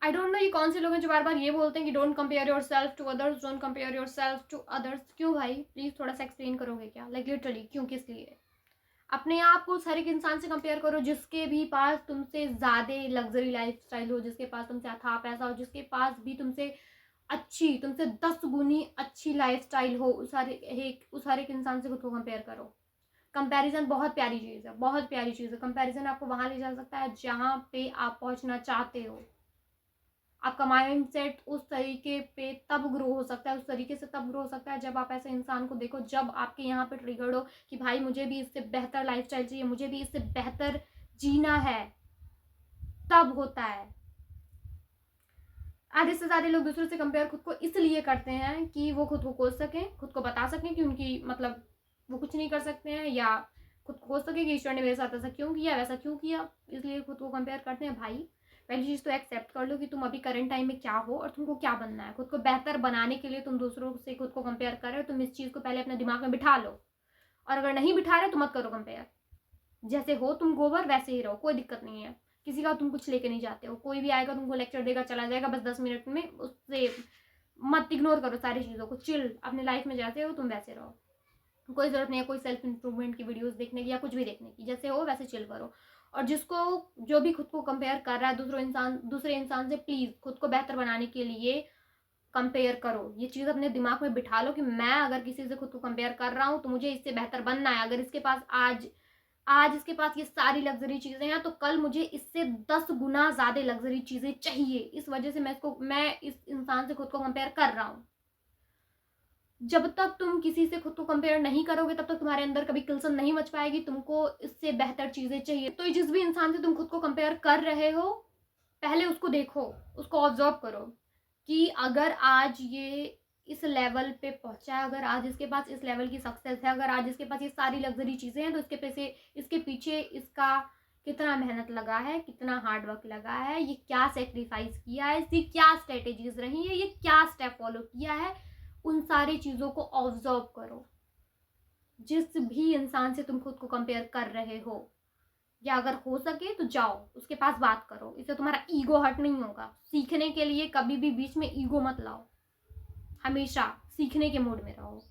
I don't know ये कौन से लोग हैं जो बार बार ये बोलते हैं कि don't compare yourself to others, don't compare yourself to others. क्यों भाई, प्लीज थोड़ा सा एक्सप्लेन करोगे क्या? लाइक लिटरली क्यों, किस लिए? अपने आप को उस हर एक इंसान से कंपेयर करो जिसके भी पास तुमसे ज्यादा लग्जरी लाइफ स्टाइल हो, जिसके पास तुमसे अथाह पैसा हो, जिसके पास भी तुमसे अच्छी, तुमसे 10 गुनी अच्छी लाइफ स्टाइल हो। उस हर एक इंसान से खुद को कंपेयर करो। कंपैरिजन बहुत प्यारी चीज़ है, बहुत प्यारी चीज़ है। कंपैरिजन आपको वहां ले जा सकता है जहां पे आप पहुंचना चाहते हो। आपका माइंड सेट उस तरीके पे तब ग्रो हो सकता है, उस तरीके से तब ग्रो हो सकता है जब आप ऐसे इंसान को देखो, जब आपके यहाँ पे ट्रिगर्ड हो कि भाई मुझे भी इससे बेहतर लाइफस्टाइल चाहिए, मुझे भी इससे बेहतर जीना है। तब होता है। आधे से ज्यादा लोग दूसरों से कंपेयर खुद को इसलिए करते हैं कि वो खुद को खोज सकें, खुद को बता सकें कि उनकी मतलब वो कुछ नहीं कर सकते हैं, या खुद को खोज सके कि ईश्वर ने मेरे साथ ऐसा क्यों किया, वैसा क्यों किया, इसलिए खुद को कंपेयर करते हैं। भाई पहली चीज तो एक्सेप्ट कर लो कि तुम अभी करंट टाइम में क्या हो और तुमको क्या बनना है। खुद को बेहतर बनाने के लिए तुम दूसरों से खुद को कंपेयर कर रहे हो। तुम इस चीज को पहले अपने दिमाग में बिठा लो, और अगर नहीं बिठा रहे तो मत करो कंपेयर। जैसे हो तुम गोबर वैसे ही रहो, कोई दिक्कत नहीं है। किसी का तुम कुछ लेके नहीं जाते हो। कोई भी आएगा तुमको लेक्चर देगा चला जाएगा बस 10 मिनट में, उससे मत इग्नोर करो सारी चीज़ों को। चिल, अपने लाइफ में जैसे हो तुम वैसे रहो। कोई ज़रूरत नहीं है कोई सेल्फ इंप्रूवमेंट की वीडियोस देखने की या कुछ भी देखने की। जैसे हो वैसे चिल करो। और जिसको जो भी खुद को कंपेयर कर रहा है दूसरे इंसान से, प्लीज़ खुद को बेहतर बनाने के लिए कंपेयर करो। ये चीज़ अपने दिमाग में बिठा लो कि मैं अगर किसी से खुद को कंपेयर कर रहा हूँ तो मुझे इससे बेहतर बनना है। अगर इसके पास आज इसके पास ये सारी लग्जरी चीजें हैं तो कल मुझे इससे 10 गुना ज्यादा लग्जरी चीजें चाहिए। इस वजह से मैं इस इंसान से खुद को कंपेयर कर रहा हूं। जब तक तुम किसी से खुद को कंपेयर नहीं करोगे तब तक तुम्हारे अंदर कभी किलसन नहीं मच पाएगी। तुमको इससे बेहतर चीजें चाहिए। तो जिस भी इंसान से तुम खुद को कंपेयर कर रहे हो, पहले उसको देखो, उसको ऑब्जर्व करो कि अगर आज ये इस लेवल पे पहुंचा है, अगर आज इसके पास इस लेवल की सक्सेस है, अगर आज इसके पास ये सारी लग्जरी चीजें हैं, तो इसके पीछे इसका कितना मेहनत लगा है, कितना हार्ड वर्क लगा है, ये क्या सेक्रीफाइस किया है, इसकी क्या स्ट्रेटेजीज रही है, ये क्या स्टेप फॉलो किया है। उन सारी चीजों को ऑब्जर्व करो। जिस भी इंसान से तुम खुद को कंपेयर कर रहे हो, या अगर हो सके तो जाओ उसके पास बात करो। इससे तुम्हारा ईगो हर्ट नहीं होगा। सीखने के लिए कभी भी बीच में ईगो मत लाओ, हमेशा सीखने के मूड में रहो।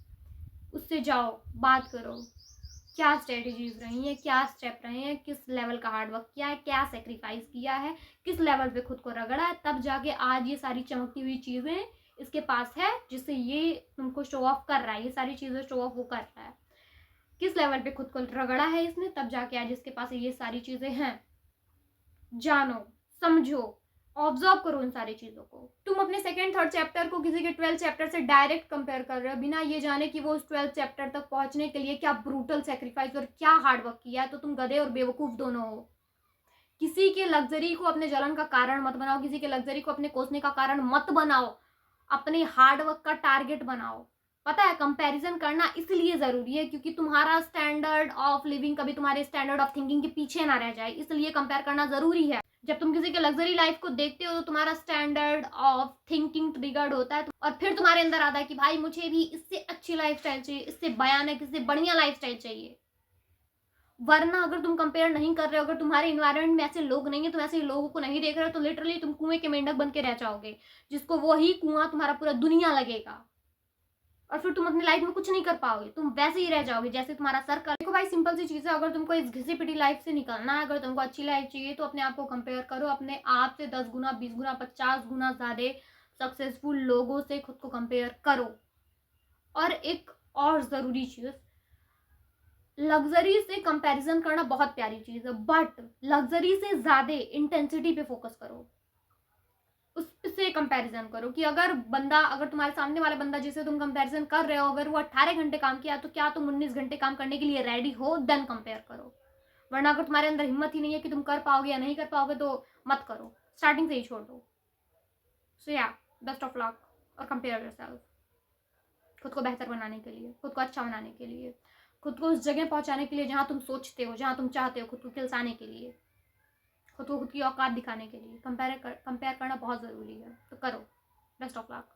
उससे जाओ, बात करो, क्या स्ट्रेटेजीज रही हैं, क्या स्टेप रहे हैं, किस लेवल का हार्डवर्क किया है, क्या सेक्रीफाइस किया है, किस लेवल पे खुद को रगड़ा है, तब जाके आज ये सारी चमकती हुई चीजें इसके पास है जिससे ये तुमको शो ऑफ कर रहा है। ये सारी चीजें शो ऑफ वो कर रहा है, किस लेवल पे खुद को रगड़ा है इसने, तब जाके आज इसके पास ये सारी चीजें हैं। जानो, समझो, ऑब्जर्व करो उन सारी चीजों को। तुम अपने सेकंड थर्ड चैप्टर को किसी के 12th चैप्टर से डायरेक्ट कंपेयर कर रहे हो बिना ये जाने कि वो उस 12th चैप्टर तक पहुंचने के लिए क्या ब्रूटल सेक्रीफाइस और क्या हार्डवर्क किया है। तो तुम गधे और बेवकूफ दोनों हो। किसी के लग्जरी को अपने जलन का कारण मत बनाओ, किसी के लग्जरी को अपने कोसने का कारण मत बनाओ, अपने हार्डवर्क का टारगेट बनाओ। पता है कंपैरिजन करना इसलिए जरूरी है क्योंकि तुम्हारा स्टैंडर्ड ऑफ लिविंग कभी तुम्हारे स्टैंडर्ड ऑफ थिंकिंग के पीछे ना रह जाए, इसलिए कंपेयर करना जरूरी है। जब तुम किसी के लग्जरी लाइफ को देखते हो तो तुम्हारा स्टैंडर्ड ऑफ थिंकिंग ट्रिगर्ड होता है, और फिर तुम्हारे अंदर आता है कि भाई मुझे भी इससे अच्छी लाइफस्टाइल चाहिए, इससे भयानक, इससे बढ़िया लाइफस्टाइल चाहिए। वरना अगर तुम कंपेयर नहीं कर रहे हो, अगर तुम्हारे इन्वायरमेंट में ऐसे लोग नहीं है, तुम ऐसे लोगों को नहीं देख रहे हो, तो लिटरली तुम कुएं के मेंढक बन के रह जाओगे, जिसको वही कुआं तुम्हारा पूरा दुनिया लगेगा। और फिर तुम अपनी लाइफ में कुछ नहीं कर पाओगे, तुम वैसे ही रह जाओगे जैसे तुम्हारा सर्कल। देखो भाई सिंपल सी चीज है, अगर तुमको इस घिसी पिटी लाइफ से निकलना है, अगर तुमको अच्छी लाइफ चाहिए तो अपने आप को कंपेयर करो। अपने आप से 10 गुना 20 गुना 50 गुना ज्यादा सक्सेसफुल लोगों से खुद को कंपेयर करो। और एक और जरूरी चीज, लग्जरी से कंपैरिजन करना बहुत प्यारी चीज है, बट लग्जरी से ज्यादा इंटेंसिटी पे फोकस करो, उससे कंपैरिजन करो कि अगर तुम्हारे सामने वाला बंदा जिसे तुम कंपैरिजन कर रहे हो, अगर वो 18 घंटे काम किया तो क्या तुम 19 घंटे काम करने के लिए रेडी हो? देन कंपेयर करो। वरना अगर तुम्हारे अंदर हिम्मत ही नहीं है कि तुम कर पाओगे या नहीं कर पाओगे तो मत करो, स्टार्टिंग से ही छोड़ दो। सो या बेस्ट ऑफ लक, और कंपेयर योरसेल्फ खुद को बेहतर बनाने के लिए, खुद को अच्छा बनाने के लिए, खुद को उस जगह पहुंचाने के लिए जहां तुम सोचते हो, जहां तुम चाहते हो, खुद को खिलसाने के लिए, खुद को खुद की औकात दिखाने के लिए कंपेयर करना बहुत ज़रूरी है। तो करो। Best of luck.